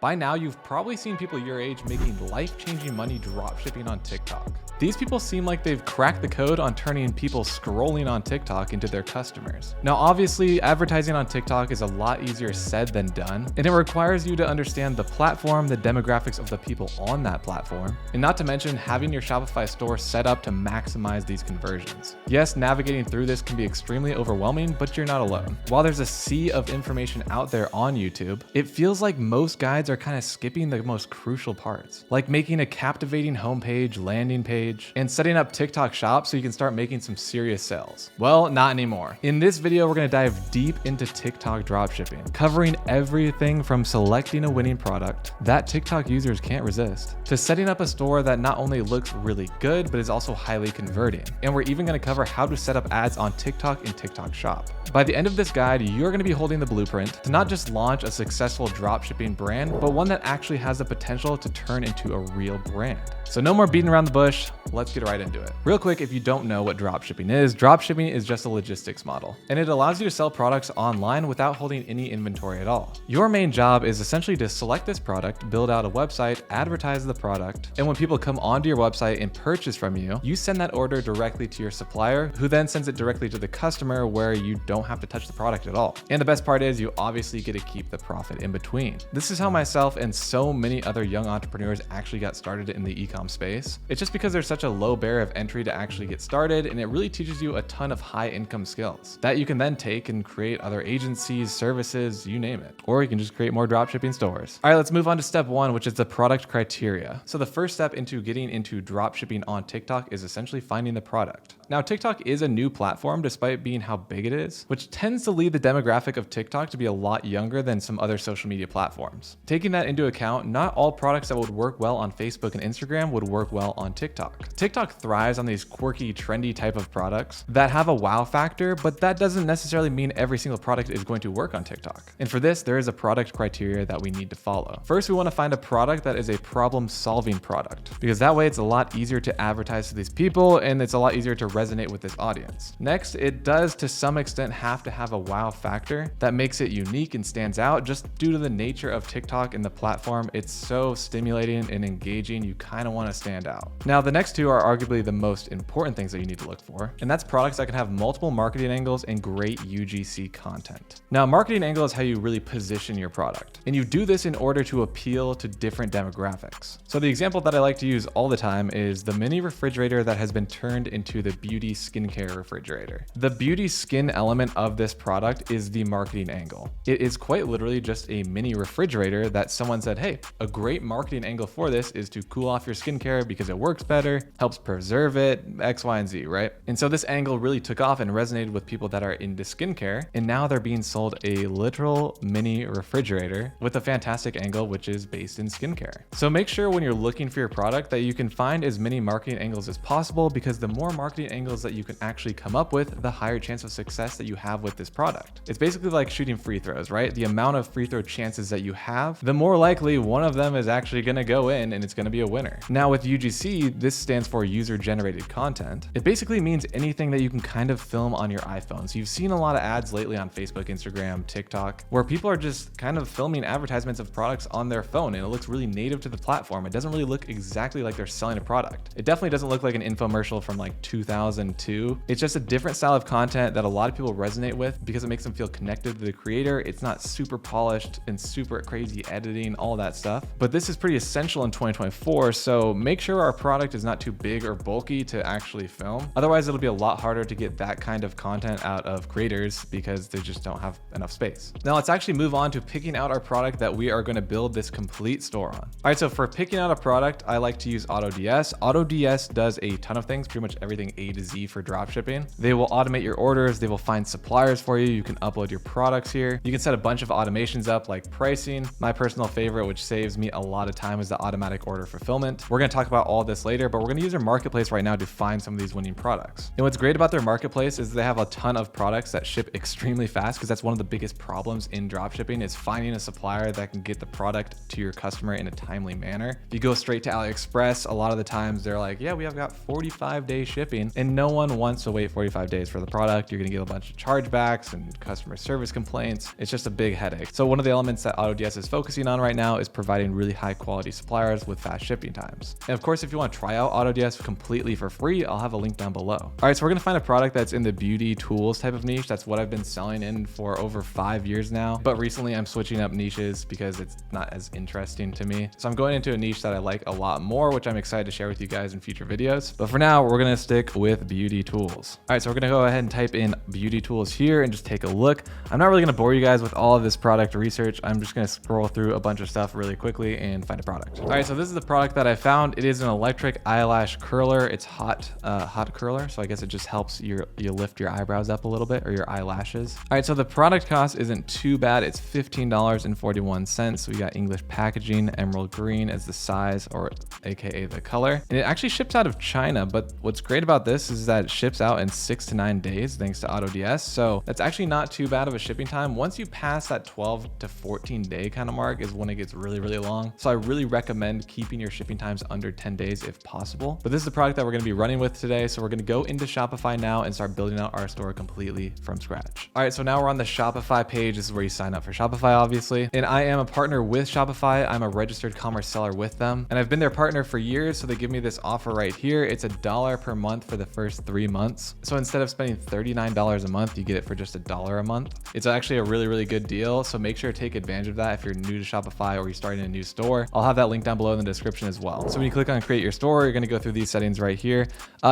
By now, you've probably seen people your age making life-changing money dropshipping on TikTok. These people seem like they've cracked the code on turning people scrolling on TikTok into their customers. Now, obviously, advertising on TikTok is a lot easier said than done, and it requires you to understand the platform, the demographics of the people on that platform, and not to mention having your Shopify store set up to maximize these conversions. Yes, navigating through this can be extremely overwhelming, but you're not alone. While there's a sea of information out there on YouTube, it feels like most guides are kind of skipping the most crucial parts, like making a captivating homepage, landing page, and setting up TikTok shop so you can start making some serious sales. Well, not anymore. In this video, we're gonna dive deep into TikTok dropshipping, covering everything from selecting a winning product that TikTok users can't resist, to setting up a store that not only looks really good, but is also highly converting. And we're even gonna cover how to set up ads on TikTok and TikTok shop. By the end of this guide, you're gonna be holding the blueprint to not just launch a successful dropshipping brand, but one that actually has the potential to turn into a real brand. So no more beating around the bush, let's get right into it. Real quick, if you don't know what dropshipping is just a logistics model, and it allows you to sell products online without holding any inventory at all. Your main job is essentially to select this product, build out a website, advertise the product, and when people come onto your website and purchase from you, you send that order directly to your supplier, who then sends it directly to the customer where you don't have to touch the product at all. And the best part is you obviously get to keep the profit in between. This is how myself and so many other young entrepreneurs actually got started in the e-com space. It's just because there's such a low barrier of entry to actually get started, and it really teaches you a ton of high income skills that you can then take and create other agencies, services, you name it. Or you can just create more dropshipping stores. All right, let's move on to step one, which is the product criteria. So the first step into getting into dropshipping on TikTok is essentially finding the product. Now, TikTok is a new platform despite being how big it is, which tends to lead the demographic of TikTok to be a lot younger than some other social media platforms. Taking that into account, not all products that would work well on Facebook and Instagram would work well on TikTok. TikTok thrives on these quirky, trendy type of products that have a wow factor, but that doesn't necessarily mean every single product is going to work on TikTok. And for this, there is a product criteria that we need to follow. First, we want to find a product that is a problem-solving product, because that way it's a lot easier to advertise to these people and it's a lot easier to resonate with this audience. Next, it does to some extent have to have a wow factor that makes it unique and stands out just due to the nature of TikTok and the platform. It's so stimulating and engaging, you kind of want to stand out. Now, the next two are arguably the most important things that you need to look for, and that's products that can have multiple marketing angles and great UGC content. Now, marketing angle is how you really position your product, and you do this in order to appeal to different demographics. So the example that I like to use all the time is the mini refrigerator that has been turned into the beauty skincare refrigerator. The beauty skin element of this product is the marketing angle. It is quite literally just a mini refrigerator that someone said, hey, a great marketing angle for this is to cool off your skincare because it works better, helps preserve it, X, Y, and Z, right? And so this angle really took off and resonated with people that are into skincare, and now they're being sold a literal mini refrigerator with a fantastic angle, which is based in skincare. So make sure when you're looking for your product that you can find as many marketing angles as possible, because the more marketing angles that you can actually come up with, the higher chance of success that you have with this product. It's basically like shooting free throws, right? The amount of free throw chances that you have, the more likely one of them is actually going to go in and it's going to be a winner. Now with UGC, this stands for user generated content. It basically means anything that you can kind of film on your iPhone. So you've seen a lot of ads lately on Facebook, Instagram, TikTok, where people are just kind of filming advertisements of products on their phone, and it looks really native to the platform. It doesn't really look exactly like they're selling a product. It definitely doesn't look like an infomercial from like 2002. It's just a different style of content that a lot of people resonate with because it makes them feel connected to the creator. It's not super polished and super crazy editing, all that stuff. But this is pretty essential in 2024, so make sure our product is not too big or bulky to actually film. Otherwise, it'll be a lot harder to get that kind of content out of creators because they just don't have enough space. Now let's actually move on to picking out our product that we are going to build this complete store on. All right, so for picking out a product, I like to use AutoDS. AutoDS does a ton of things, pretty much everything A to Z for dropshipping. They will automate your orders. They will find suppliers for you. You can upload your products here. You can set a bunch of automations up like pricing. My personal favorite, which saves me a lot of time, is the automatic order fulfillment. We're going to talk about all this later, but we're going to use their marketplace right now to find some of these winning products. And what's great about their marketplace is they have a ton of products that ship extremely fast, because that's one of the biggest problems in dropshipping is finding a supplier that can get the product to your customer in a timely manner. If you go straight to AliExpress, a lot of the times they're like, yeah, we have got 45-day shipping, and no one wants to wait 45 days for the product. You're going to get a bunch of chargebacks and customer service complaints. It's just a big headache. So one of the elements that AutoDS is focusing focusing on right now is providing really high quality suppliers with fast shipping times. And of course, if you want to try out AutoDS completely for free, I'll have a link down below. All right, so we're gonna find a product that's in the beauty tools type of niche. That's what I've been selling in for over 5 years now. But recently I'm switching up niches because it's not as interesting to me. So I'm going into a niche that I like a lot more, which I'm excited to share with you guys in future videos. But for now, we're gonna stick with beauty tools. All right, so we're gonna go ahead and type in beauty tools here and just take a look. I'm not really gonna bore you guys with all of this product research. I'm just gonna scroll through a bunch of stuff really quickly and find a product. All right, so this is the product that I found. It is an electric eyelash curler. It's hot curler. So I guess it just helps you lift your eyebrows up a little bit, or your eyelashes. All right, so the product cost isn't too bad. It's $15.41. So we got English packaging, emerald green as the size, or AKA the color. And it actually ships out of China, but what's great about this is that it ships out in 6 to 9 days thanks to AutoDS. So that's actually not too bad of a shipping time. Once you pass that 12 to 14 day kind of mark is when it gets really, really long. So I really recommend keeping your shipping times under 10 days if possible. But this is the product that we're gonna be running with today. So we're gonna go into Shopify now and start building out our store completely from scratch. All right, so now we're on the Shopify page. This is where you sign up for Shopify, obviously. And I am a partner with Shopify. I'm a registered commerce seller with them. And I've been their partner for years. So they give me this offer right here. It's $1 per month for the first 3 months. So instead of spending $39 a month, you get it for just $1 a month. It's actually a really, really good deal. So make sure to take advantage of that if you're new to Shopify or you're starting a new store. I'll have that link down below in the description as well. So when you click on create your store, you're gonna go through these settings right here.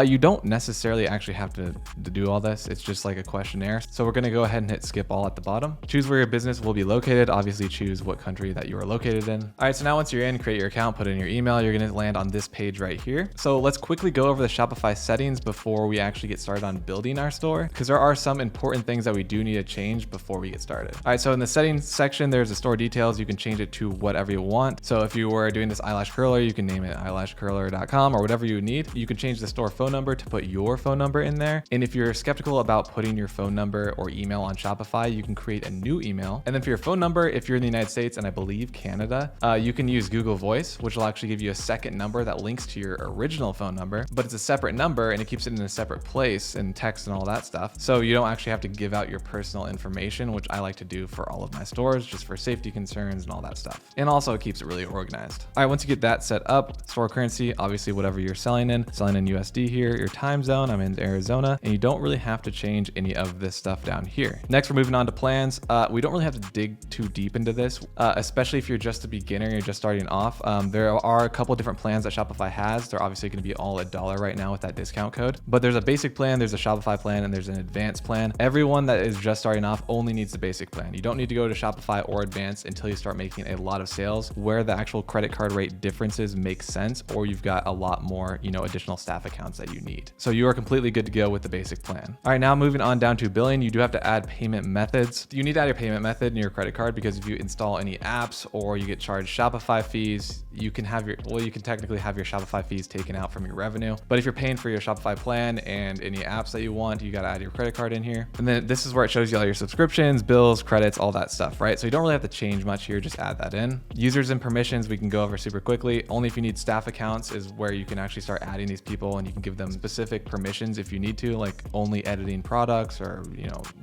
You don't necessarily actually have to do all this. It's just like a questionnaire. So we're gonna go ahead and hit skip all at the bottom. Choose where your business will be located. Obviously choose what country that you are located in. All right, so now once you're in, create your account, put in your email, you're gonna land on this page right here. So let's quickly go over the Shopify settings before we actually get started on building our store, because there are some important things that we do need to change before we get started. All right, so in the settings section, there's the store details. You can change it to whatever you want. So if you were doing this eyelash curler, you can name it eyelashcurler.com or whatever you need. You can change the store phone number to put your phone number in there. And if you're skeptical about putting your phone number or email on Shopify, you can create a new email. And then for your phone number, if you're in the United States and I believe Canada, you can use Google Voice, which will actually give you a second number that links to your original phone number, but it's a separate number and it keeps it in a separate place and text and all that stuff. So you don't actually have to give out your personal information, which I like to do for all of my stores, just for safety concerns and all that stuff. And also it keeps it really organized. All right, once you get that set up, store currency, obviously whatever you're selling in USD here, your time zone, I'm in Arizona, and you don't really have to change any of this stuff down here. Next, we're moving on to plans. We don't really have to dig too deep into this, especially if you're just a beginner, you're just starting off. There are a couple different plans that Shopify has. They're obviously going to be all $1 right now with that discount code, but there's a basic plan, there's a Shopify plan, and there's an advanced plan. Everyone that is just starting off only needs the basic plan. You don't need to go to Shopify or advanced until you start making a lot of sales where the actual credit card rate differences make sense, or you've got a lot more, additional staff accounts that you need. So you are completely good to go with the basic plan. All right, now moving on down to billing, you do have to add payment methods. You need to add your payment method in your credit card because if you install any apps or you get charged Shopify fees, you can technically have your Shopify fees taken out from your revenue. But if you're paying for your Shopify plan and any apps that you want, you got to add your credit card in here. And then this is where it shows you all your subscriptions, bills, credits, all that stuff, right? So you don't really have to change much here, just add that in. Users and permissions, we can go over super quickly. Only if you need staff accounts is where you can actually start adding these people and you can give them specific permissions if you need to, like only editing products or,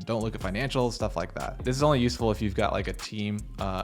don't look at financials, stuff like that. This is only useful if you've got like a team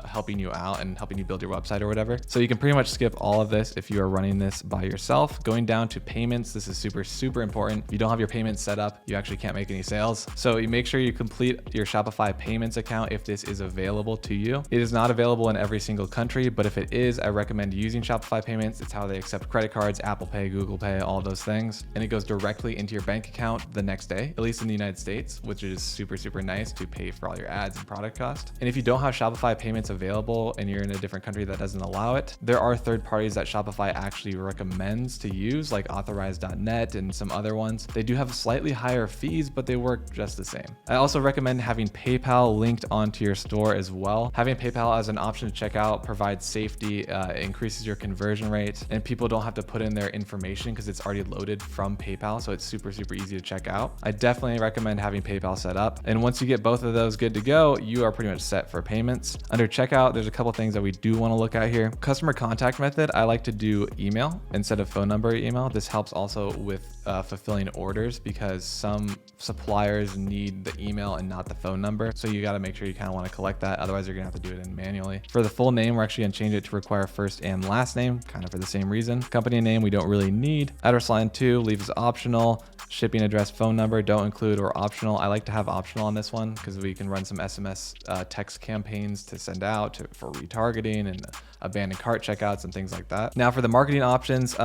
helping you out and helping you build your website or whatever. So you can pretty much skip all of this if you are running this by yourself. Going down to payments, this is super, super important. If you don't have your payments set up, you actually can't make any sales. So you make sure you complete your Shopify payments account if this is available to you. It is not available in every single country, but if it is, I recommend using Shopify payments. It's how they accept credit cards, Apple Pay, Google Pay, all those things. And it goes directly into your bank account the next day, at least in the United States, which is super, super nice to pay for all your ads and product cost. And if you don't have Shopify payments available and you're in a different country that doesn't allow it, there are third parties that Shopify actually recommends to use, like authorize.net and some other ones. They do have slightly higher fees, but they work just the same. I also recommend having PayPal linked onto your store as well. Having PayPal as an option to check out provides safety, increases your conversion rate, and people don't have to put in their information because it's already loaded from PayPal. So it's super, super easy to check out. I definitely recommend having PayPal set up. And once you get both of those good to go, you are pretty much set for payments. Under checkout, there's a couple things that we do want to look at here. Customer contact method, I like to do email instead of phone number email. This helps also with fulfilling orders because some suppliers need the email and not the phone number. So you got to make sure you kind of want to collect that. Otherwise, you're going to have to do it in manual. manually. For the full name, we're actually gonna change it to require first and last name, kind of for the same reason. Company name, we don't really need. Address line 2, leave as optional. Shipping address, phone number, don't include or optional. I like to have optional on this one because we can run some SMS text campaigns to send out for retargeting and abandoned cart checkouts and things like that. Now for the marketing options,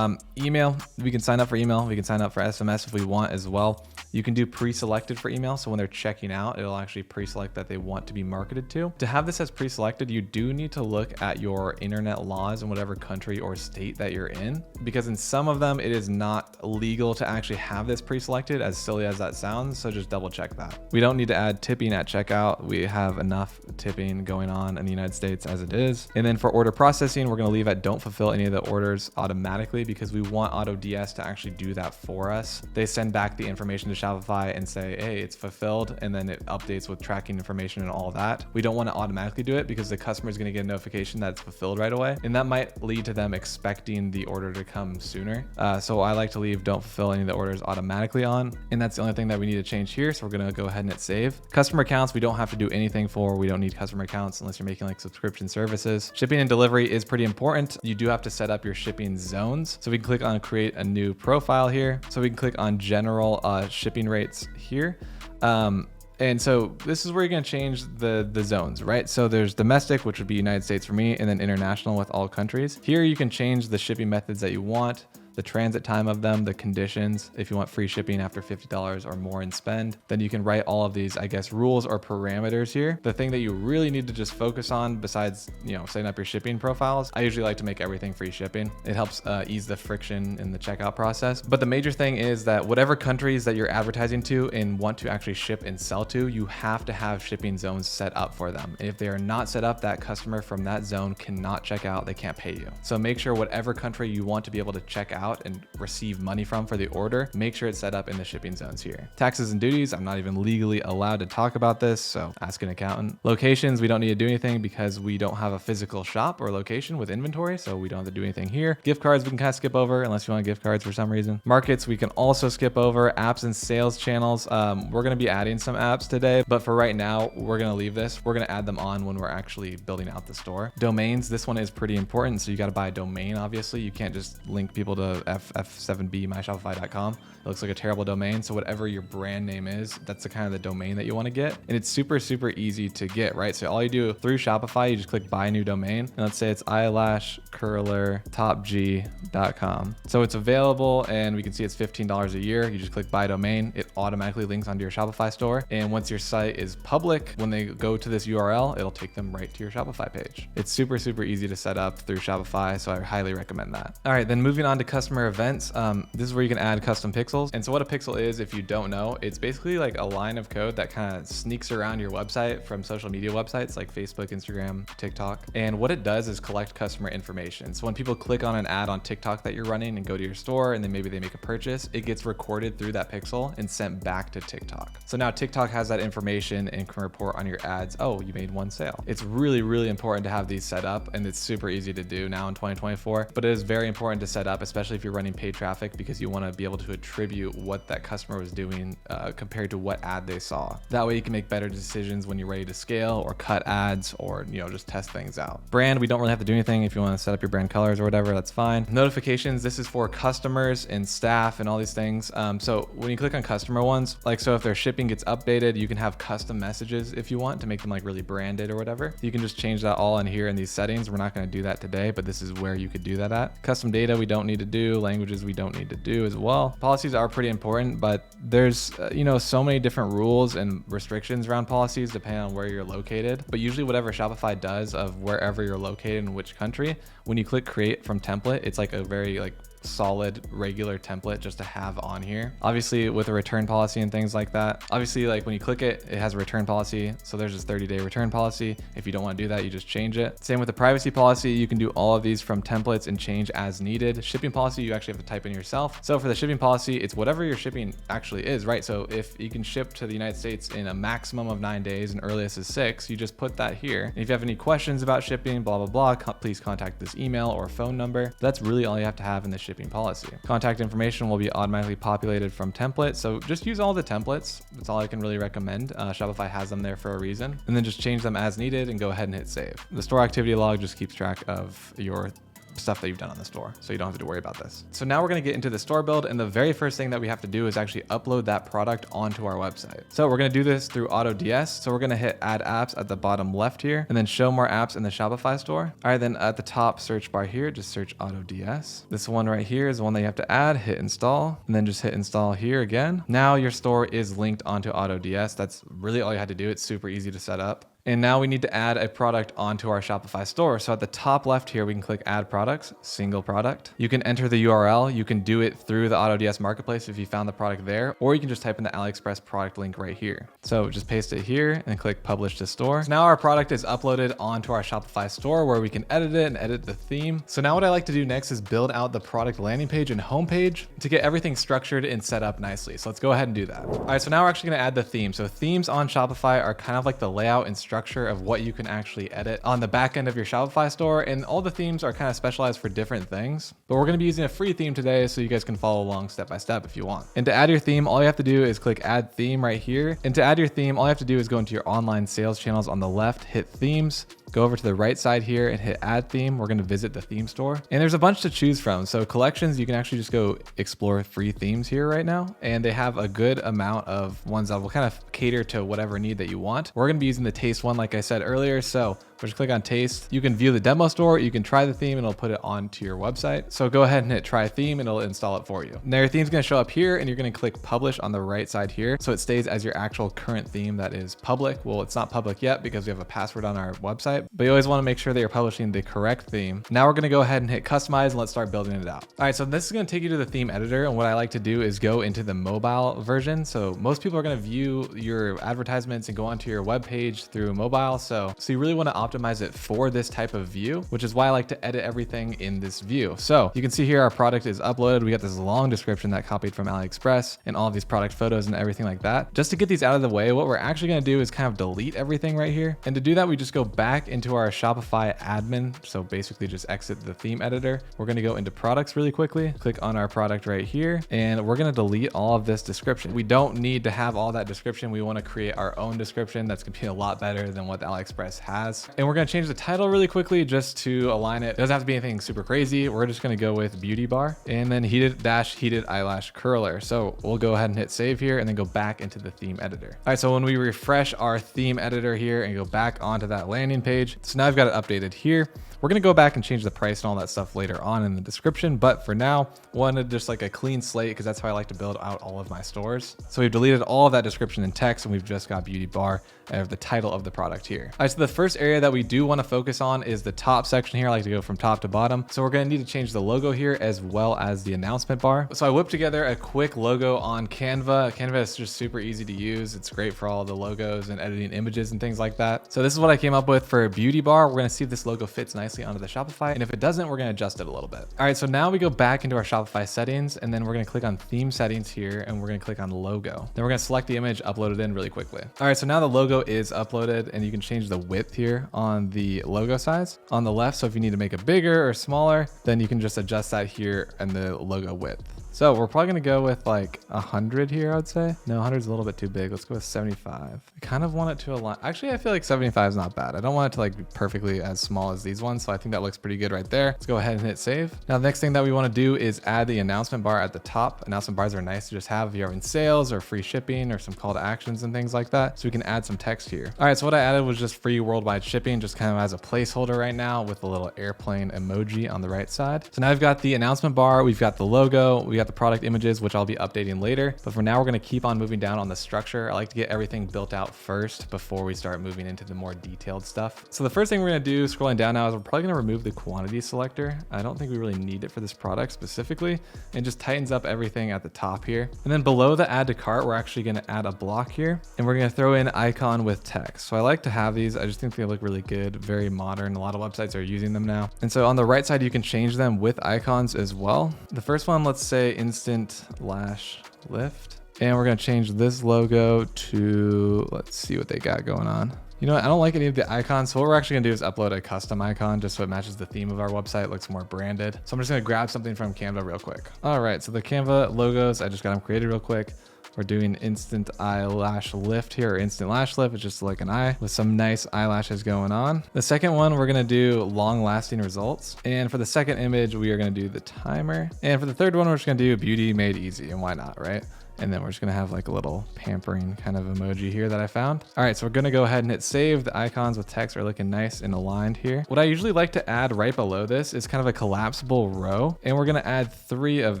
email, we can sign up for email. We can sign up for SMS if we want as well. You can do pre-selected for email. So when they're checking out, it'll actually pre-select that they want to be marketed to. To have this as pre-selected, you do need to look at your internet laws in whatever country or state that you're in, because in some of them, it is not legal to actually have this pre-selected, as silly as that sounds. So just double check that. We don't need to add tipping at checkout. We have enough tipping going on in the United States as it is. And then for order processing, we're going to leave at don't fulfill any of the orders automatically because we want AutoDS to actually do that for us. They send back the information to Shopify and say, hey, it's fulfilled, and then it updates with tracking information and all that. We don't want to automatically do it because the customer is going to get a notification that it's fulfilled right away, and that might lead to them expecting the order to come sooner. So I like to leave don't fulfill any of the orders automatically on, and that's the only thing that we need to change here. So we're going to go ahead and hit save. Customer accounts, we don't have to do anything for. We don't need customer accounts unless you're making like subscription services. Shipping and delivery is pretty important. You do have to set up your shipping zones. So we can click on create a new profile here. So we can click on general shipping rates here. And so this is where you're going to change the zones, right? So there's domestic, which would be United States for me, and then international with all countries. Here you can change the shipping methods that you want, the transit time of them, the conditions. If you want free shipping after $50 or more in spend, then you can write all of these, I guess, rules or parameters here. The thing that you really need to just focus on besides, setting up your shipping profiles, I usually like to make everything free shipping. It helps ease the friction in the checkout process. But the major thing is that whatever countries that you're advertising to and want to actually ship and sell to, you have to have shipping zones set up for them. And if they are not set up, that customer from that zone cannot check out, they can't pay you. So make sure whatever country you want to be able to check out and receive money from for the order, make sure it's set up in the shipping zones here. Taxes and duties, I'm not even legally allowed to talk about this, so ask an accountant. Locations, we don't need to do anything because we don't have a physical shop or location with inventory, so we don't have to do anything here. Gift cards, we can kind of skip over unless you want gift cards for some reason. Markets, we can also skip over. Apps and sales channels, we're going to be adding some apps today, but for right now, we're going to leave this. We're going to add them on when we're actually building out the store. Domains, this one is pretty important, so you got to buy a domain, obviously. You can't just link people to f7b myshopify.com. It looks like a terrible domain. So whatever your brand name is, that's the kind of the domain that you want to get. And it's super, super easy to get, right? So all you do through Shopify, you just click buy new domain. And let's say it's eyelashcurlertopg.com. So it's available and we can see it's $15 a year. You just click buy domain. It automatically links onto your Shopify store. And once your site is public, when they go to this URL, it'll take them right to your Shopify page. It's super, super easy to set up through Shopify. So I highly recommend that. All right, then moving on to customer events. This is where you can add custom pixels. And so what a pixel is, if you don't know, it's basically like a line of code that kind of sneaks around your website from social media websites like Facebook, Instagram, TikTok. And what it does is collect customer information. So when people click on an ad on TikTok that you're running and go to your store and then maybe they make a purchase, it gets recorded through that pixel and sent back to TikTok. So now TikTok has that information and can report on your ads. Oh, you made one sale. It's really, really important to have these set up, and it's super easy to do now in 2024, but it is very important to set up, especially if you're running paid traffic, because you want to be able to attribute what that customer was doing compared to what ad they saw. That way you can make better decisions when you're ready to scale or cut ads or just test things out. Brand, we don't really have to do anything. If you want to set up your brand colors or whatever, that's fine. Notifications, this is for customers and staff and all these things. So when you click on customer ones, so if their shipping gets updated, you can have custom messages if you want to make them like really branded or whatever. You can just change that all in here in these settings. We're not going to do that today, but this is where you could do that at. Custom data, we don't need to do. Languages, we don't need to do as well. Policies are pretty important, but there's so many different rules and restrictions around policies depending on where you're located. But usually whatever Shopify does of wherever you're located in which country, when you click create from template, it's like a very solid regular template just to have on here. Obviously with a return policy and things like that, obviously when you click it, it has a return policy. So there's this 30-day return policy. If you don't want to do that, you just change it. Same with the privacy policy. You can do all of these from templates and change as needed. Shipping policy, you actually have to type in yourself. So for the shipping policy, it's whatever your shipping actually is, right? So if you can ship to the United States in a maximum of 9 days and earliest is 6, you just put that here. And if you have any questions about shipping, blah, blah, blah, please contact this email or phone number. That's really all you have to have in the shipping policy. Contact information will be automatically populated from templates. So just use all the templates. That's all I can really recommend. Shopify has them there for a reason. And then just change them as needed and go ahead and hit save. The store activity log just keeps track of your stuff that you've done on the store, so you don't have to worry about this. So now we're going to get into the store build, and the very first thing that we have to do is actually upload that product onto our website. So we're going to do this through AutoDS. So we're going to hit add apps at the bottom left here, and then show more apps in the Shopify store. All right, then at the top search bar here, just search AutoDS. This one right here is the one that you have to add, hit install, and then just hit install here again. Now your store is linked onto AutoDS. That's really all you had to do. It's super easy to set up. And now we need to add a product onto our Shopify store. So at the top left here, we can click add products, single product. You can enter the URL. You can do it through the AutoDS marketplace if you found the product there, or you can just type in the AliExpress product link right here. So just paste it here and click publish to store. So now our product is uploaded onto our Shopify store where we can edit it and edit the theme. So now what I like to do next is build out the product landing page and homepage to get everything structured and set up nicely. So let's go ahead and do that. All right, so now we're actually gonna add the theme. So themes on Shopify are kind of like the layout and structure of what you can actually edit on the back end of your Shopify store. And all the themes are kind of specialized for different things, but we're going to be using a free theme today so you guys can follow along step by step if you want. And to add your theme, all you have to do is click add theme right here. And to add your theme, all you have to do is go into your online sales channels on the left, hit themes, go over to the right side here and hit add theme. We're going to visit the theme store, and there's a bunch to choose from. So collections, you can actually just go explore free themes here right now. And they have a good amount of ones that will kind of cater to whatever need that you want. We're going to be using the taste one, like I said earlier. So just click on taste. You can view the demo store. You can try the theme and it'll put it onto your website. So go ahead and hit try theme and it'll install it for you. Now your theme's going to show up here and you're going to click publish on the right side here. So it stays as your actual current theme that is public. Well, it's not public yet because we have a password on our website, but you always want to make sure that you're publishing the correct theme. Now we're going to go ahead and hit customize and let's start building it out. All right, so this is going to take you to the theme editor. And what I like to do is go into the mobile version. So most people are going to view your advertisements and go onto your web page through mobile. So you really want to optimize it for this type of view, which is why I like to edit everything in this view. So you can see here our product is uploaded. We got this long description that copied from AliExpress and all of these product photos and everything like that. Just to get these out of the way, what we're actually going to do is kind of delete everything right here. And to do that, we just go back into our Shopify admin. So basically just exit the theme editor. We're going to go into products really quickly, click on our product right here, and we're going to delete all of this description. We don't need to have all that description. We want to create our own description that's going to be a lot better than what AliExpress has. And we're going to change the title really quickly just to align it. It doesn't have to be anything super crazy. We're just going to go with beauty bar and then heated eyelash curler. So we'll go ahead and hit save here and then go back into the theme editor. All right, so when we refresh our theme editor here and go back onto that landing page, so now I've got it updated here. We're going to go back and change the price and all that stuff later on in the description. But for now, wanted just like a clean slate because that's how I like to build out all of my stores. So we've deleted all of that description and text and we've just got beauty bar of the title of the product here. All right, so the first area that we do want to focus on is the top section here. I like to go from top to bottom. So we're going to need to change the logo here as well as the announcement bar. So I whipped together a quick logo on Canva. Canva is just super easy to use. It's great for all the logos and editing images and things like that. So this is what I came up with for beauty bar. We're going to see if this logo fits nicely onto the Shopify. And if it doesn't, we're going to adjust it a little bit. All right, so now we go back into our Shopify settings and then we're going to click on theme settings here and we're going to click on logo. Then we're going to select the image, upload it in really quickly. All right, so now the logo is uploaded and you can change the width here on the logo size on the left. So if you need to make it bigger or smaller, then you can just adjust that here and the logo width. So we're probably going to go with like 100 here, I'd say. No, 100 is a little bit too big. Let's go with 75. I kind of want it to align. Actually, I feel like 75 is not bad. I don't want it to like be perfectly as small as these ones. So I think that looks pretty good right there. Let's go ahead and hit save. Now, the next thing that we want to do is add the announcement bar at the top. Announcement bars are nice to just have if you're having sales or free shipping or some call to actions and things like that. So we can add some text here. All right, so what I added was just free worldwide shipping, just kind of as a placeholder right now with a little airplane emoji on the right side. So now we've got the announcement bar, we've got the logo, we got the product images, which I'll be updating later. But for now, we're going to keep on moving down on the structure. I like to get everything built out first before we start moving into the more detailed stuff. So the first thing we're going to do, scrolling down now, is we're probably going to remove the quantity selector. I don't think we really need it for this product specifically, and just tightens up everything at the top here. And then below the add to cart, we're actually going to add a block here, and we're going to throw in icon with text. So I like to have these. I just think they look really good, very modern. A lot of websites are using them now. And so on the right side, you can change them with icons as well. The first one, let's say instant lash lift. And we're going to change this logo to, let's see what they got going on. You know what? I don't like any of the icons. So what we're actually gonna do is upload a custom icon just so it matches the theme of our website, looks more branded. So I'm just gonna grab something from Canva real quick. All right, so the Canva logos, I just got them created real quick. We're doing instant eyelash lift here, or instant lash lift. It's just like an eye with some nice eyelashes going on. The second one, we're gonna do long lasting results. And for the second image, we are gonna do the timer. And for the third one, we're just gonna do beauty made easy, and why not, right? And then we're just gonna have like a little pampering kind of emoji here that I found. All right, so we're gonna go ahead and hit save. The icons with text are looking nice and aligned here. What I usually like to add right below this is kind of a collapsible row. And we're gonna add 3 of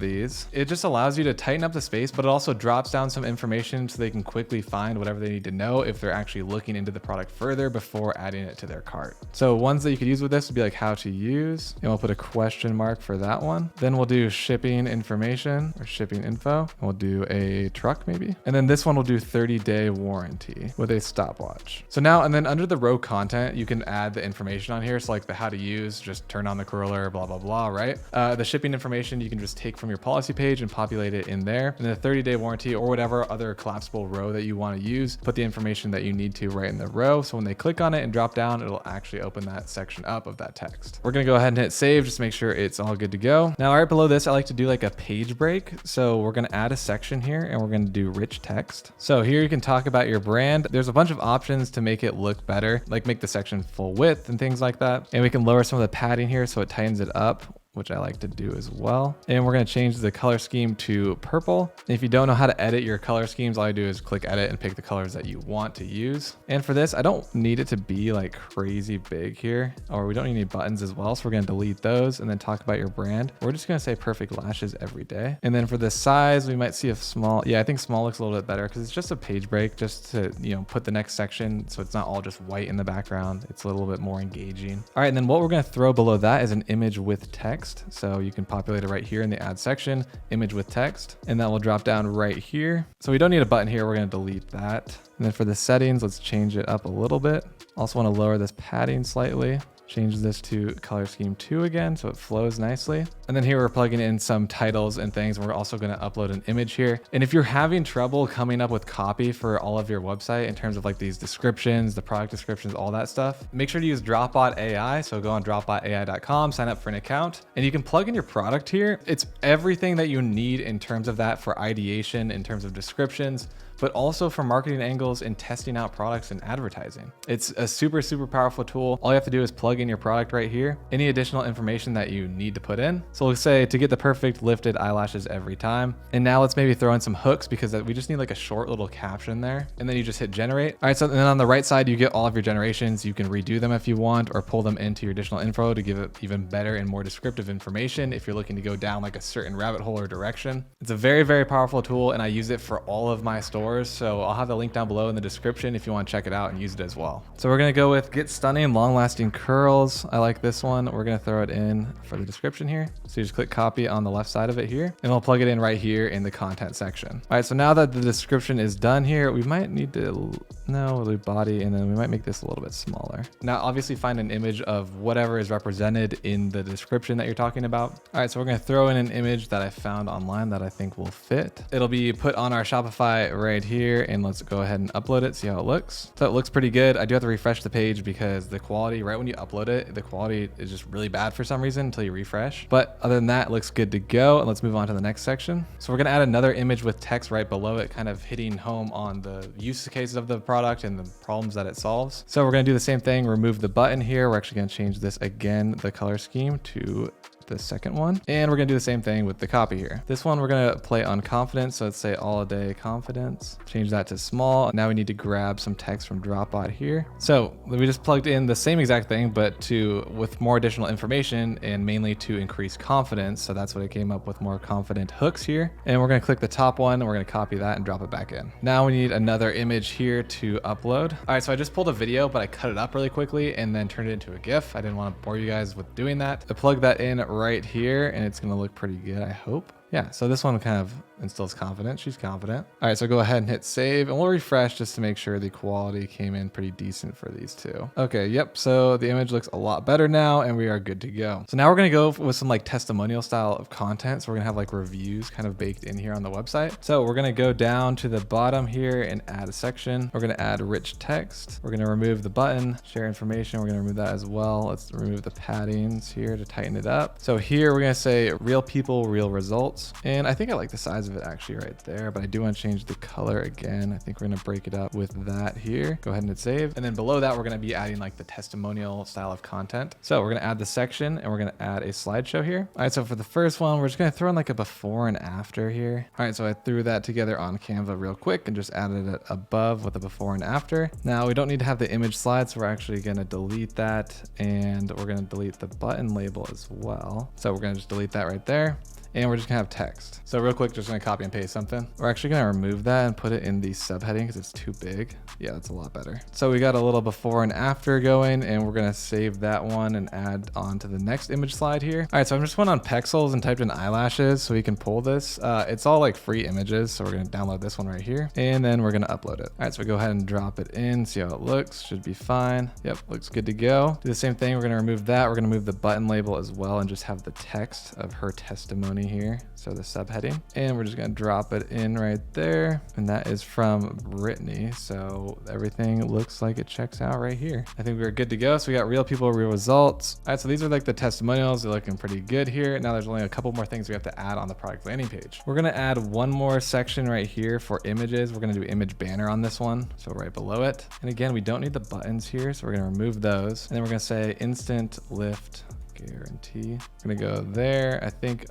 these. It just allows you to tighten up the space, but it also drops down some information so they can quickly find whatever they need to know if they're actually looking into the product further before adding it to their cart. So ones that you could use with this would be like how to use, and we'll put a question mark for that one. Then we'll do shipping information or shipping info. And we'll do a truck maybe. And then this one will do 30-day warranty with a stopwatch. So now, and then under the row content, you can add the information on here. So like the how to use, just turn on the curler, blah, blah, blah, right? The shipping information, you can just take from your policy page and populate it in there. And then the 30-day warranty or whatever other collapsible row that you want to use, put the information that you need to right in the row. So when they click on it and drop down, it'll actually open that section up of that text. We're gonna go ahead and hit save, just make sure it's all good to go. Now, right below this, I like to do like a page break. So we're gonna add a section here and we're going to do rich text. So here you can talk about your brand. There's a bunch of options to make it look better, like make the section full width and things like that. And we can lower some of the padding here so it tightens it up, which I like to do as well. And we're gonna change the color scheme to purple. And if you don't know how to edit your color schemes, all you do is click edit and pick the colors that you want to use. And for this, I don't need it to be like crazy big here, or we don't need any buttons as well. So we're gonna delete those and then talk about your brand. We're just gonna say perfect lashes every day. And then for the size, we might see a small, yeah, I think small looks a little bit better because it's just a page break just to, you know, put the next section so it's not all just white in the background. It's a little bit more engaging. All right, and then what we're gonna throw below that is an image with text. So you can populate it right here in the add section, image with text, and that will drop down right here. So we don't need a button here. We're going to delete that. And then for the settings, let's change it up a little bit. Also want to lower this padding slightly. Change this to color scheme 2 again so it flows nicely. And then here we're plugging in some titles and things. And we're also going to upload an image here. And if you're having trouble coming up with copy for all of your website in terms of like these descriptions, the product descriptions, all that stuff, make sure to use Dropbotai. So go on dropbotai.com, sign up for an account, and you can plug in your product here. It's everything that you need in terms of that for ideation, in terms of descriptions, but also for marketing angles and testing out products and advertising. It's a super, super powerful tool. All you have to do is plug in your product right here, any additional information that you need to put in. So let's say to get the perfect lifted eyelashes every time. And now let's maybe throw in some hooks because we just need like a short little caption there. And then you just hit generate. All right, so then on the right side, you get all of your generations. You can redo them if you want or pull them into your additional info to give it even better and more descriptive information if you're looking to go down like a certain rabbit hole or direction. It's a very, very powerful tool and I use it for all of my stores. So I'll have the link down below in the description if you want to check it out and use it as well. So we're going to go with get stunning long lasting curls. I like this one. We're going to throw it in for the description here. So you just click copy on the left side of it here and we'll plug it in right here in the content section. All right. So now that the description is done here, we might need to, we'll do body and then we might make this a little bit smaller. Now, obviously find an image of whatever is represented in the description that you're talking about. All right. So we're going to throw in an image that I found online that I think will fit. It'll be put on our Shopify right here and let's go ahead and upload it, see how it looks. So it looks pretty good. I do have to refresh the page because the quality right when you upload it, the quality is just really bad for some reason until you refresh. But other than that, it looks good to go. And let's move on to the next section. So we're going to add another image with text right below it, kind of hitting home on the use cases of the product and the problems that it solves. So we're going to do the same thing, remove the button here. We're actually going to change this again, the color scheme to the second one. And we're gonna do the same thing with the copy here. This one we're gonna play on confidence. So let's say all day confidence, change that to small. Now we need to grab some text from Dropbot here. So we just plugged in the same exact thing, but with more additional information and mainly to increase confidence. So that's what it came up with, more confident hooks here. And we're gonna click the top one and we're gonna copy that and drop it back in. Now we need another image here to upload. All right, so I just pulled a video, but I cut it up really quickly and then turned it into a GIF. I didn't want to bore you guys with doing that. I plugged that in right here and it's gonna look pretty good, I hope. Yeah, so this one kind of instills confidence. She's confident. All right, so go ahead and hit save and we'll refresh just to make sure the quality came in pretty decent for these two. Okay, yep, so the image looks a lot better now and we are good to go. So now we're gonna go with some like testimonial style of content. So we're gonna have like reviews kind of baked in here on the website. So we're gonna go down to the bottom here and add a section. We're gonna add rich text. We're gonna remove the button, share information. We're gonna remove that as well. Let's remove the paddings here to tighten it up. So here we're gonna say real people, real results. And I think I like the size of it actually right there, but I do want to change the color again. I think we're gonna break it up with that here. Go ahead and hit save. And then below that, we're gonna be adding like the testimonial style of content. So we're gonna add the section and we're gonna add a slideshow here. All right, so for the first one, we're just gonna throw in like a before and after here. All right, so I threw that together on Canva real quick and just added it above with a before and after. Now we don't need to have the image slide, so we're actually gonna delete that and we're gonna delete the button label as well. So we're gonna just delete that right there. And we're just gonna have text. So real quick, just gonna copy and paste something. We're actually gonna remove that and put it in the subheading because it's too big. Yeah, that's a lot better. So we got a little before and after going, and we're gonna save that one and add on to the next image slide here. All right, so I just went on Pexels and typed in eyelashes so we can pull this. It's all like free images, so we're gonna download this one right here, and then we're gonna upload it. All right, so we go ahead and drop it in, see how it looks. Should be fine. Yep, looks good to go. Do the same thing. We're gonna remove that. We're gonna move the button label as well and just have the text of her testimony here, so the subheading, and we're just gonna drop it in right there, and that is from Brittany, so everything looks like it checks out right here. I think we're good to go. So we got real people, real results. All right, so these are like the testimonials. They're looking pretty good here. Now there's only a couple more things we have to add on the product landing page. We're gonna add one more section right here for images. We're gonna do image banner on this one, so right below it. And again, we don't need the buttons here, so we're gonna remove those, and then we're gonna say instant lift guarantee. We're gonna go there. I think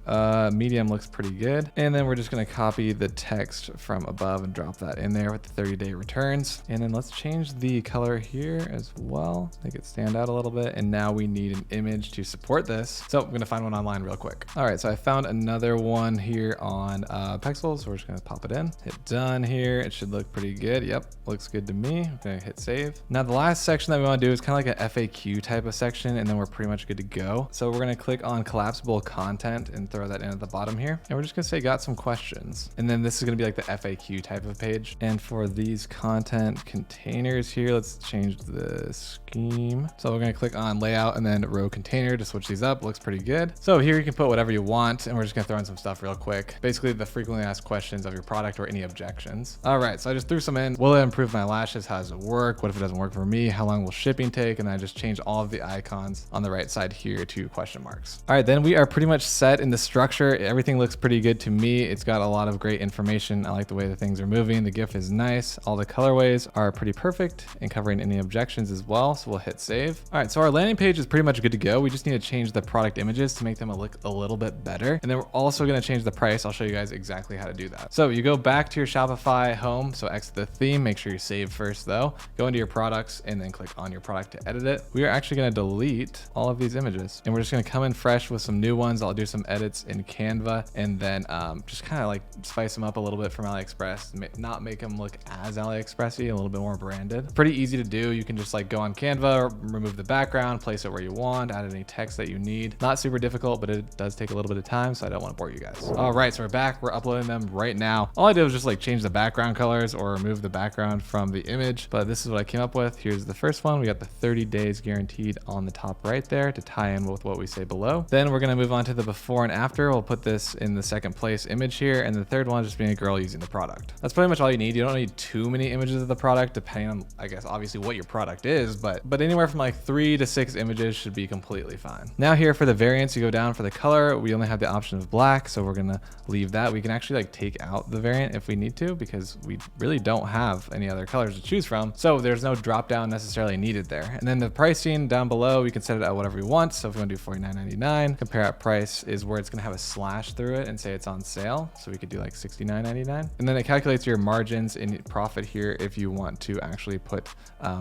medium looks pretty good. And then we're just gonna copy the text from above and drop that in there with the 30-day returns. And then let's change the color here as well, make it stand out a little bit. And now we need an image to support this. So I'm gonna find one online real quick. All right, so I found another one here on Pexels. So we're just gonna pop it in, hit done here. It should look pretty good. Yep, looks good to me. I'm gonna hit save. Now the last section that we wanna do is kind of like a FAQ type of section, and then we're pretty much good to go. So we're gonna click on collapsible content and throw that in at the bottom here. And we're just gonna say, got some questions. And then this is gonna be like the FAQ type of page. And for these content containers here, let's change the scheme. So we're gonna click on layout and then row container to switch these up. Looks pretty good. So here you can put whatever you want, and we're just gonna throw in some stuff real quick. Basically the frequently asked questions of your product or any objections. All right, so I just threw some in. Will it improve my lashes? How does it work? What if it doesn't work for me? How long will shipping take? And I just changed all of the icons on the right side here to question marks. All right, then we are pretty much set in the structure. Everything looks pretty good to me. It's got a lot of great information. I like the way the things are moving. The GIF is nice. All the colorways are pretty perfect and covering any objections as well. So we'll hit save. All right, so our landing page is pretty much good to go. We just need to change the product images to make them look a little bit better. And then we're also gonna change the price. I'll show you guys exactly how to do that. So you go back to your Shopify home. So exit the theme, make sure you save first though. Go into your products and then click on your product to edit it. We are actually gonna delete all of these images, and we're just gonna come in fresh with some new ones. I'll do some edits in Canva and then just kind of like spice them up a little bit from AliExpress, not make them look as AliExpressy, a little bit more branded. Pretty easy to do. You can just like go on Canva, remove the background, place it where you want, add any text that you need. Not super difficult, but it does take a little bit of time, so I don't want to bore you guys. All right, so we're back. We're uploading them right now. All I did was just like change the background colors or remove the background from the image, but this is what I came up with. Here's the first one. We got the 30 days guaranteed on the top right there to tie in with what we say below. Then we're gonna move on to the before and after. We'll put this in the second place image here, and the third one just being a girl using the product. That's pretty much all you need. You don't need too many images of the product, depending on, I guess, obviously what your product is, but anywhere from like 3 to 6 images should be completely fine. Now here for the variants, you go down for the color. We only have the option of black, so we're gonna leave that. We can actually like take out the variant if we need to, because we really don't have any other colors to choose from. So there's no drop down necessarily needed there. And then the pricing down below, we can set it at whatever we want. So if we want to do $49.99, compare at price is where it's going to have a slash through it and say it's on sale. So we could do like $69.99. And then it calculates your margins in profit here if you want to actually put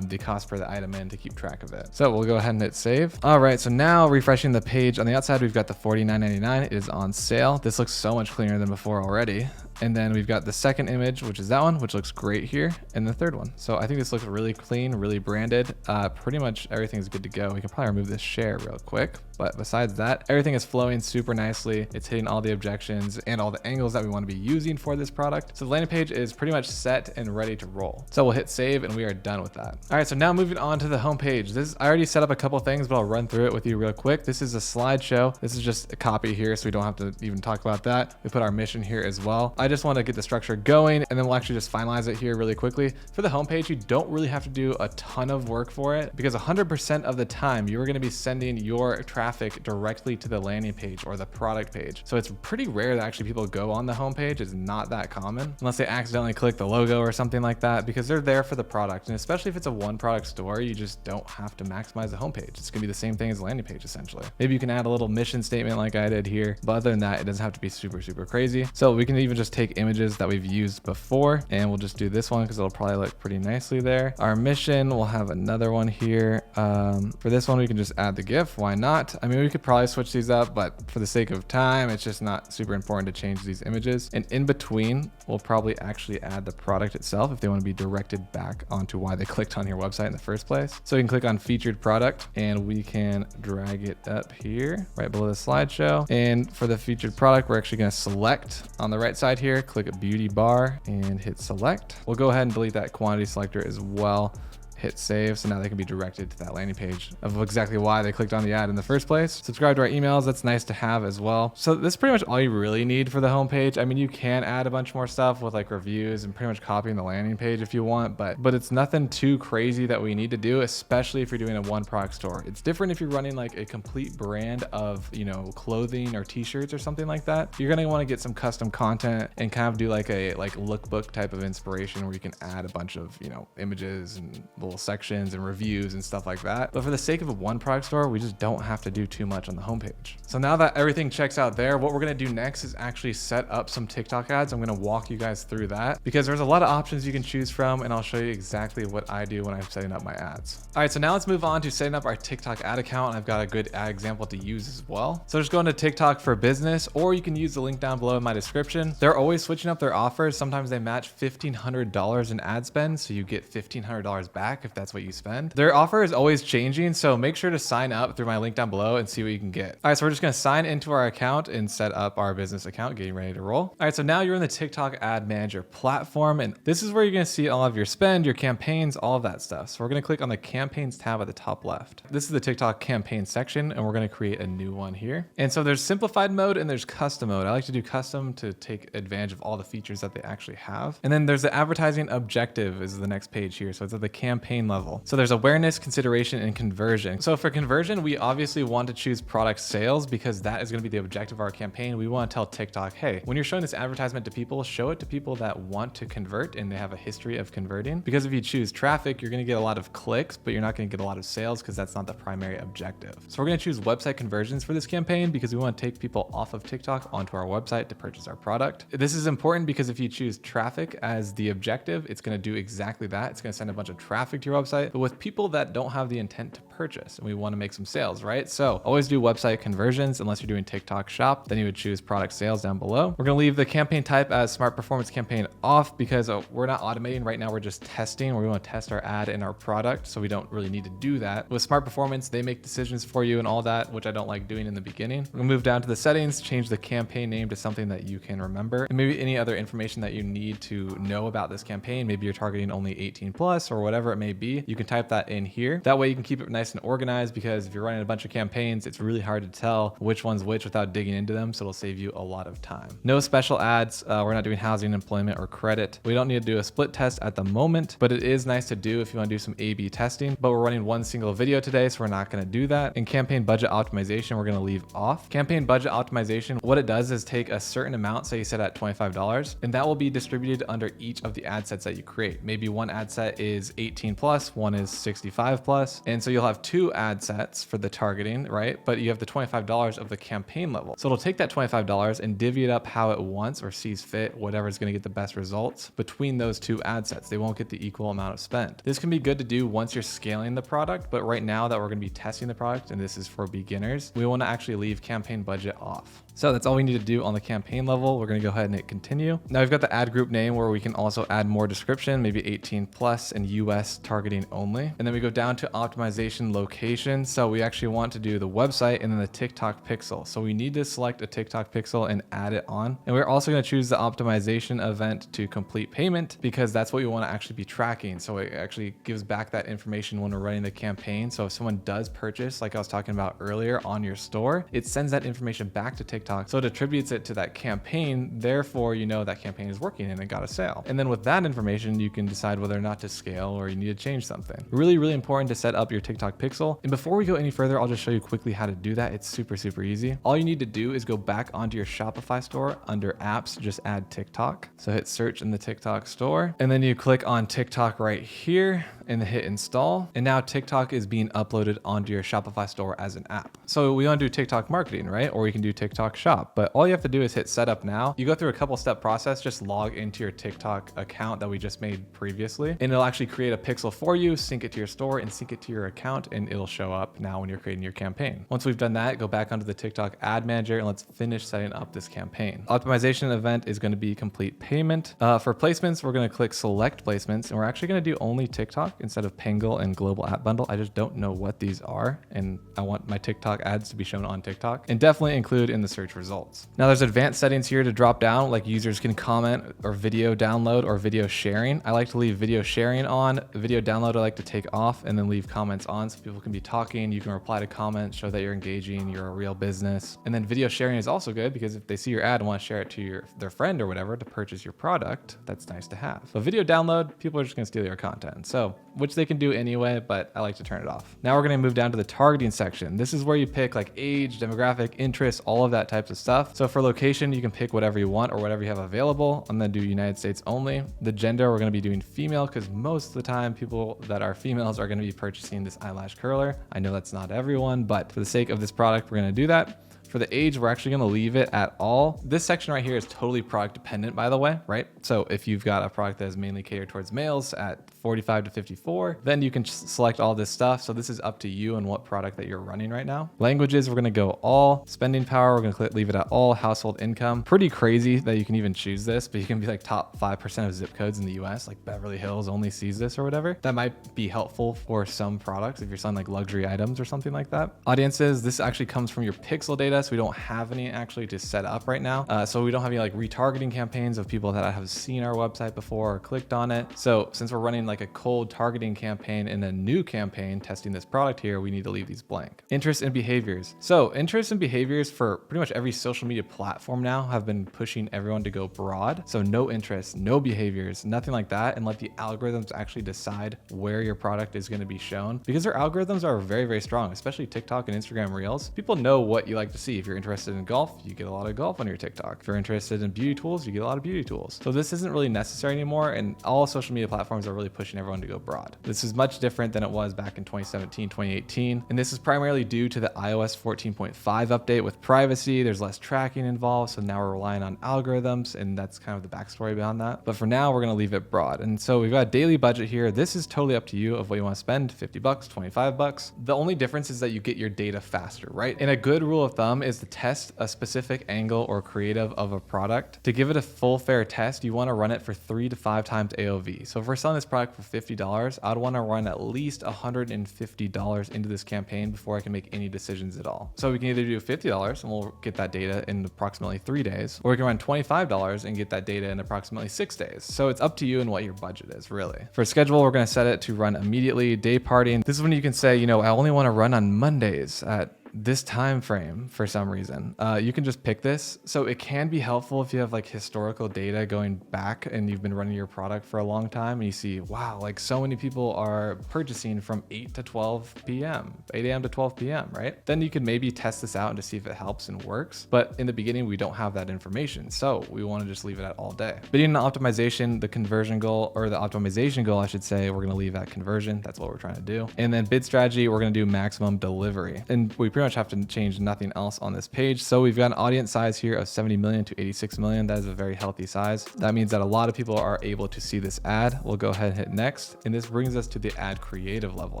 the cost per the item in to keep track of it. So we'll go ahead and hit save. All right, so now refreshing the page on the outside, we've got the $49.99. It is on sale. This looks so much cleaner than before already. And then we've got the second image, which is that one, which looks great here, and the third one. So I think this looks really clean, really branded. Pretty much everything's good to go. We can probably remove this share real quick, but besides that, everything is flowing super nicely. It's hitting all the objections and all the angles that we want to be using for this product. So the landing page is pretty much set and ready to roll. So we'll hit save and we are done with that. All right, so now moving on to the homepage. I already set up a couple things, but I'll run through it with you real quick. This is a slideshow. This is just a copy here, so we don't have to even talk about that. We put our mission here as well. I just want to get the structure going, and then we'll actually just finalize it here really quickly. For the homepage, you don't really have to do a ton of work for it, because 100% of the time you're going to be sending your traffic directly to the landing page or the product page. So it's pretty rare that actually people go on the homepage. It's not that common unless they accidentally click the logo or something like that, because they're there for the product. And especially if it's a one product store, you just don't have to maximize the homepage. It's going to be the same thing as the landing page essentially. Maybe you can add a little mission statement like I did here, but other than that, it doesn't have to be super crazy. So we can even just take images that we've used before, and we'll just do this one because it'll probably look pretty nicely there. Our mission, we'll have another one here. For this one, we can just add the GIF. Why not? I mean, we could probably switch these up, but for the sake of time, it's just not super important to change these images. And in between, we'll probably actually add the product itself if they want to be directed back onto why they clicked on your website in the first place. So you can click on featured product and we can drag it up here right below the slideshow. And for the featured product, we're actually going to select on the right side here, click a beauty bar and hit select. We'll go ahead and delete that quantity selector as well. Hit save, so now they can be directed to that landing page of exactly why they clicked on the ad in the first place. Subscribe to our emails, that's nice to have as well. So this is pretty much all you really need for the homepage. I mean, you can add a bunch more stuff with like reviews and pretty much copying the landing page if you want, but it's nothing too crazy that we need to do, especially if you're doing a one product store. It's different if you're running like a complete brand of, you know, clothing or t-shirts or something like that. You're gonna want to get some custom content and kind of do like a lookbook type of inspiration where you can add a bunch of, you know, images and little sections and reviews and stuff like that. But for the sake of a one product store, we just don't have to do too much on the homepage. So now that everything checks out there, what we're gonna do next is actually set up some TikTok ads. I'm gonna walk you guys through that because there's a lot of options you can choose from, and I'll show you exactly what I do when I'm setting up my ads. All right, so now let's move on to setting up our TikTok ad account. And I've got a good ad example to use as well. So just go into TikTok for Business, or you can use the link down below in my description. They're always switching up their offers. Sometimes they match $1,500 in ad spend, so you get $1,500 back if that's what you spend. Their offer is always changing, so make sure to sign up through my link down below and see what you can get. All right, so we're just gonna sign into our account and set up our business account, getting ready to roll. All right, so now you're in the TikTok Ad Manager platform, and this is where you're gonna see all of your spend, your campaigns, all of that stuff. So we're gonna click on the campaigns tab at the top left. This is the TikTok campaign section, and we're gonna create a new one here. And so there's simplified mode and there's custom mode. I like to do custom to take advantage of all the features that they actually have. And then there's the advertising objective is the next page here. So it's at the campaign level. So there's awareness, consideration, and conversion. So for conversion, we obviously want to choose product sales because that is going to be the objective of our campaign. We want to tell TikTok, hey, when you're showing this advertisement to people, show it to people that want to convert and they have a history of converting. Because if you choose traffic, you're going to get a lot of clicks, but you're not going to get a lot of sales because that's not the primary objective. So we're going to choose website conversions for this campaign because we want to take people off of TikTok onto our website to purchase our product. This is important because if you choose traffic as the objective, it's going to do exactly that. It's going to send a bunch of traffic to your website, but with people that don't have the intent to purchase and we want to make some sales, right? So always do website conversions unless you're doing TikTok shop, then you would choose product sales down below. We're going to leave the campaign type as smart performance campaign off because we're not automating right now. We're just testing where we want to test our ad and our product. So we don't really need to do that. With smart performance, they make decisions for you and all that, which I don't like doing in the beginning. We're going to move down to the settings, change the campaign name to something that you can remember, and maybe any other information that you need to know about this campaign. Maybe you're targeting only 18 plus or whatever it may be. You can type that in here. That way you can keep it nice and organized, because if you're running a bunch of campaigns, it's really hard to tell which one's which without digging into them. So it'll save you a lot of time. No special ads. We're not doing housing, employment, or credit. We don't need to do a split test at the moment, but it is nice to do if you want to do some A/B testing, but we're running one single video today, so we're not going to do that. And campaign budget optimization, we're going to leave off. Campaign budget optimization, what it does is take a certain amount, say you set at $25, and that will be distributed under each of the ad sets that you create. Maybe one ad set is 18 plus, one is 65 plus. And so you'll have have two ad sets for the targeting, right? But you have the $25 of the campaign level. So it'll take that $25 and divvy it up how it wants or sees fit, whatever is going to get the best results between those two ad sets. They won't get the equal amount of spend. This can be good to do once you're scaling the product, but right now that we're going to be testing the product, and this is for beginners, we want to actually leave campaign budget off. So that's all we need to do on the campaign level. We're going to go ahead and hit continue. Now we've got the ad group name where we can also add more description, maybe 18 plus and US targeting only. And then we go down to optimization location. So we actually want to do the website and then the TikTok pixel. So we need to select a TikTok pixel and add it on. And we're also going to choose the optimization event to complete payment because that's what we want to actually be tracking. So it actually gives back that information when we're running the campaign. So if someone does purchase, like I was talking about earlier on your store, it sends that information back to TikTok. So it attributes it to that campaign. Therefore, you know that campaign is working and it got a sale. And then with that information, you can decide whether or not to scale or you need to change something. Really, really important to set up your TikTok pixel. And before we go any further, I'll just show you quickly how to do that. It's super, super easy. All you need to do is go back onto your Shopify store under apps, just add TikTok. So hit search in the TikTok store and then you click on TikTok right here and hit install. And now TikTok is being uploaded onto your Shopify store as an app. So we want to do TikTok marketing, right? Or we can do TikTok shop, but all you have to do is hit setup now. You go through a couple step process, just log into your TikTok account that we just made previously, and it'll actually create a pixel for you, sync it to your store and sync it to your account, and it'll show up now when you're creating your campaign. Once we've done that, go back onto the TikTok ad manager and let's finish setting up this campaign. Optimization event is going to be complete payment. For placements, we're going to click select placements, and we're actually going to do only TikTok instead of Pangle and global app bundle. I just don't know what these are, and I want my TikTok ads to be shown on TikTok, and definitely include in the search results. Now there's advanced settings here to drop down, like users can comment or video download or video sharing. I like to leave video sharing on. Video download I like to take off and then leave comments on so people can be talking. You can reply to comments, show that you're engaging, you're a real business. And then video sharing is also good because if they see your ad and want to share it to their friend or whatever to purchase your product, that's nice to have. But video download, people are just going to steal your content. So, which they can do anyway, but I like to turn it off. Now we're going to move down to the targeting section. This is where you pick like age, demographic, interests, all of that types of stuff. So for location, you can pick whatever you want or whatever you have available. I'm going to do United States only. The gender, we're going to be doing female because most of the time people that are females are going to be purchasing this eyelash curler. I know that's not everyone, but for the sake of this product, we're going to do that. For the age, we're actually going to leave it at all. This section right here is totally product dependent, by the way, right? So if you've got a product that is mainly catered towards males at 45 to 54, then you can select all this stuff. So this is up to you and what product that you're running right now. Languages, we're going to go all. Spending power, we're going to leave it at all. Household income, pretty crazy that you can even choose this, but you can be like top 5% of zip codes in the US, like Beverly Hills only sees this or whatever. That might be helpful for some products if you're selling like luxury items or something like that. Audiences, this actually comes from your pixel data. So we don't have any actually to set up right now. So we don't have any like retargeting campaigns of people that have seen our website before or clicked on it. So since we're running like a cold targeting campaign and a new campaign testing this product here, we need to leave these blank. Interests and behaviors. So interests and behaviors for pretty much every social media platform now have been pushing everyone to go broad. So no interests, no behaviors, nothing like that, and let the algorithms actually decide where your product is going to be shown, because their algorithms are very, very strong, especially TikTok and Instagram Reels. People know what you like to see. If you're interested in golf, you get a lot of golf on your TikTok. If you're interested in beauty tools, you get a lot of beauty tools. So this isn't really necessary anymore, and all social media platforms are really pushing everyone to go broad. This is much different than it was back in 2017, 2018, and this is primarily due to the iOS 14.5 update with privacy. There's less tracking involved, so now we're relying on algorithms, and that's kind of the backstory behind that. But for now, we're gonna leave it broad. And so we've got a daily budget here. This is totally up to you of what you wanna spend, 50 bucks, 25 bucks. The only difference is that you get your data faster, right? And a good rule of thumb is to test a specific angle or creative of a product. To give it a full fair test, you wanna run it for 3 to 5 times AOV. So if we're selling this product for $50, I'd wanna run at least $150 into this campaign before I can make any decisions at all. So we can either do $50 and we'll get that data in approximately 3 days, or we can run $25 and get that data in approximately 6 days. So it's up to you and what your budget is really. For schedule, we're gonna set it to run immediately. Day parting, this is when you can say, I only wanna run on Mondays at this time frame for some reason. You can just pick this. So it can be helpful if you have like historical data going back and you've been running your product for a long time and you see, wow, like so many people are purchasing from 8 to 12 p.m., 8 a.m. to 12 p.m., right? Then you can maybe test this out and to see if it helps and works. But in the beginning, we don't have that information. So we want to just leave it at all day. But in the optimization, the conversion goal, or the optimization goal, I should say, we're going to leave at conversion. That's what we're trying to do. And then bid strategy, we're going to do maximum delivery. And we pretty much have to change nothing else on this page. So we've got an audience size here of 70 million to 86 million. That is a very healthy size. That means that a lot of people are able to see this ad. We'll go ahead and hit next. And this brings us to the ad creative level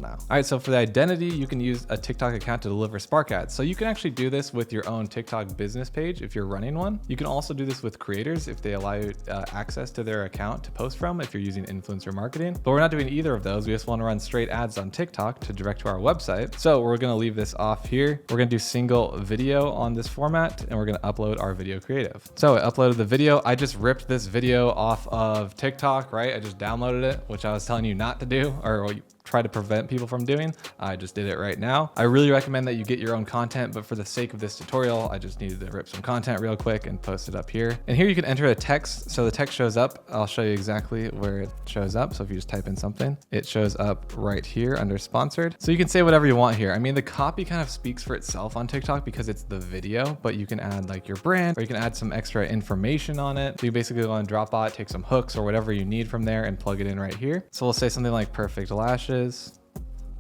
now. All right, so for the identity, you can use a TikTok account to deliver Spark ads. So you can actually do this with your own TikTok business page if you're running one. You can also do this with creators if they allow you access to their account to post from if you're using influencer marketing. But we're not doing either of those. We just want to run straight ads on TikTok to direct to our website. So we're going to leave this off here. We're going to do single video on this format, and we're going to upload our video creative. So I uploaded the video. I just ripped this video off of TikTok, right? I just downloaded it, which I was telling you not to do, or try to prevent people from doing. I just did it right now. I really recommend that you get your own content, but for the sake of this tutorial, I just needed to rip some content real quick and post it up here. And here you can enter a text. So the text shows up. I'll show you exactly where it shows up. So if you just type in something, it shows up right here under sponsored. So you can say whatever you want here. I mean, the copy kind of speaks for itself on TikTok because it's the video, but you can add like your brand, or you can add some extra information on it. So you basically go on Dropbot, take some hooks or whatever you need from there and plug it in right here. So we'll say something like perfect lashes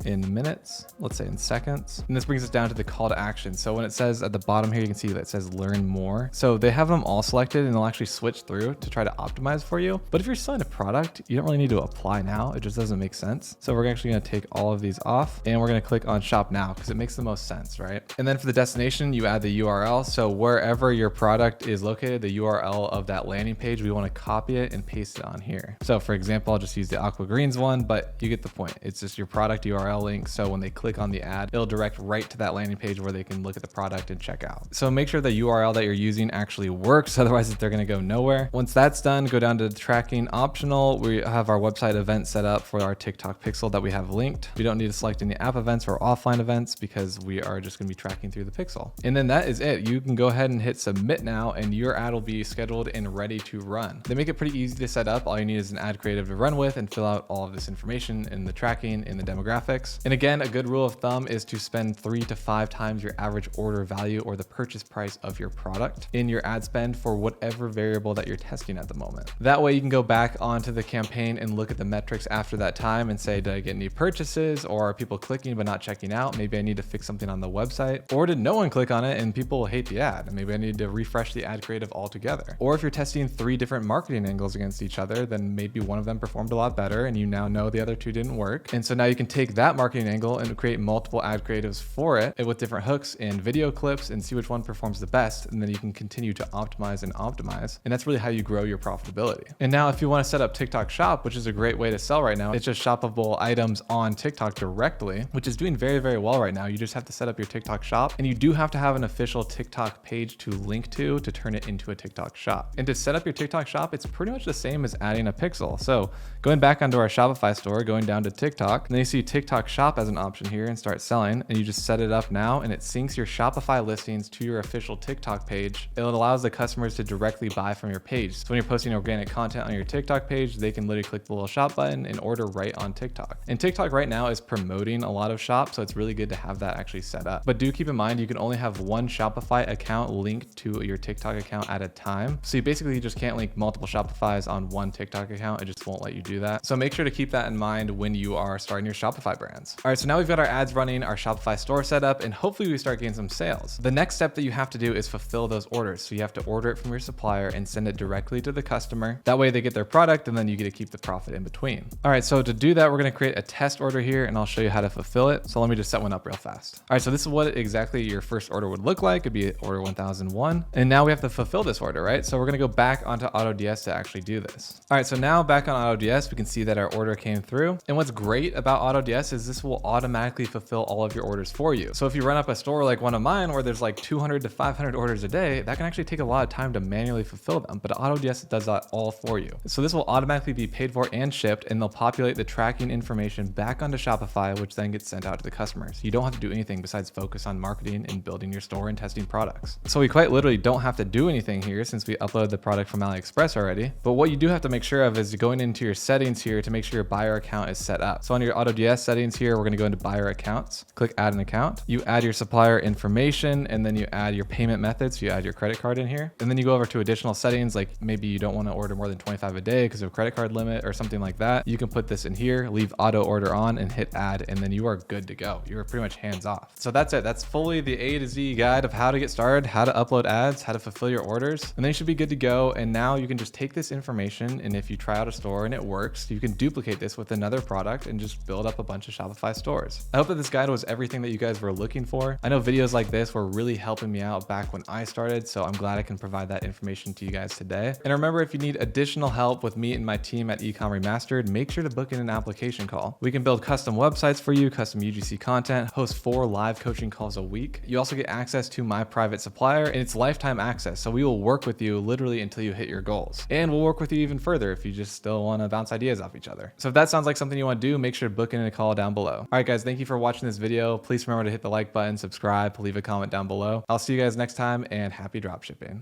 in minutes, let's say in seconds. And this brings us down to the call to action. So when it says at the bottom here, you can see that it says learn more. So they have them all selected and they'll actually switch through to try to optimize for you. But if you're selling a product, you don't really need to apply now. It just doesn't make sense. So we're actually going to take all of these off and we're going to click on shop now because it makes the most sense, right? And then for the destination, you add the URL. So wherever your product is located, the URL of that landing page, we want to copy it and paste it on here. So for example, I'll just use the Aqua Greens one, but you get the point. It's just your product URL link. So when they click on the ad, it'll direct right to that landing page where they can look at the product and check out. So make sure the URL that you're using actually works. Otherwise, they're going to go nowhere. Once that's done, go down to tracking optional. We have our website event set up for our TikTok pixel that we have linked. We don't need to select any app events or offline events because we are just going to be tracking through the pixel. And then that is it. You can go ahead and hit submit now and your ad will be scheduled and ready to run. They make it pretty easy to set up. All you need is an ad creative to run with and fill out all of this information in the tracking, in the demographics. And again, a good rule of thumb is to spend 3 to 5 times your average order value or the purchase price of your product in your ad spend for whatever variable that you're testing at the moment. That way you can go back onto the campaign and look at the metrics after that time and say, did I get any purchases, or are people clicking but not checking out? Maybe I need to fix something on the website, or did no one click on it and people hate the ad? And maybe I need to refresh the ad creative altogether. Or if you're testing 3 different marketing angles against each other, then maybe one of them performed a lot better and you now know the other 2 didn't work. And so now you can take that marketing angle and create multiple ad creatives for it with different hooks and video clips and see which one performs the best. And then you can continue to optimize and optimize. And that's really how you grow your profitability. And now if you want to set up TikTok shop, which is a great way to sell right now, it's just shoppable items on TikTok directly, which is doing very, very well right now. You just have to set up your TikTok shop and you do have to have an official TikTok page to link to turn it into a TikTok shop. And to set up your TikTok shop, it's pretty much the same as adding a pixel. So going back onto our Shopify store, going down to TikTok, and then you see TikTok shop as an option here and start selling, and you just set it up now and it syncs your Shopify listings to your official TikTok page. It allows the customers to directly buy from your page. So when you're posting organic content on your TikTok page, they can literally click the little shop button and order right on TikTok. And TikTok right now is promoting a lot of shops, so it's really good to have that actually set up. But do keep in mind, you can only have one Shopify account linked to your TikTok account at a time. So you basically just can't link multiple Shopifys on one TikTok account. It just won't let you do that. So make sure to keep that in mind when you are starting your Shopify brands. All right, so now we've got our ads running, our Shopify store set up, and hopefully we start getting some sales. The next step that you have to do is fulfill those orders. So you have to order it from your supplier and send it directly to the customer. That way they get their product and then you get to keep the profit in between. All right, so to do that, we're gonna create a test order here and I'll show you how to fulfill it. So let me just set one up real fast. All right, so this is what exactly your first order would look like. It'd be order 1001. And now we have to fulfill this order, right? So we're gonna go back onto AutoDS to actually do this. All right, so now back on AutoDS, we can see that our order came through. And what's great about AutoDS is this will automatically fulfill all of your orders for you. So if you run up a store like one of mine where there's like 200 to 500 orders a day, that can actually take a lot of time to manually fulfill them, but AutoDS does that all for you. So this will automatically be paid for and shipped, and they'll populate the tracking information back onto Shopify, which then gets sent out to the customers. You don't have to do anything besides focus on marketing and building your store and testing products. So we quite literally don't have to do anything here since we uploaded the product from AliExpress already. But what you do have to make sure of is going into your settings here to make sure your buyer account is set up. So on your AutoDS settings here, we're going to go into buyer accounts, click add an account. You add your supplier information, and then you add your payment methods. So you add your credit card in here, and then you go over to additional settings. Like maybe you don't want to order more than 25 a day because of a credit card limit or something like that. You can put this in here, leave auto order on, and hit add, and then you are good to go. You're pretty much hands off. So that's it. That's fully the A to Z guide of how to get started, how to upload ads, how to fulfill your orders, and then you should be good to go. And now you can just take this information, and if you try out a store and it works, you can duplicate this with another product and just build up a bunch of Shopify stores. I hope that this guide was everything that you guys were looking for. I know videos like this were really helping me out back when I started, so I'm glad I can provide that information to you guys today. And remember, if you need additional help with me and my team at Ecom Remastered, make sure to book in an application call. We can build custom websites for you, custom UGC content, host 4 live coaching calls a week. You also get access to my private supplier, and it's lifetime access. So we will work with you literally until you hit your goals. And we'll work with you even further if you just still want to bounce ideas off each other. So if that sounds like something you want to do, make sure to book in a call down below. All right, guys, thank you for watching this video. Please remember to hit the like button, subscribe, leave a comment down below. I'll see you guys next time, and happy dropshipping.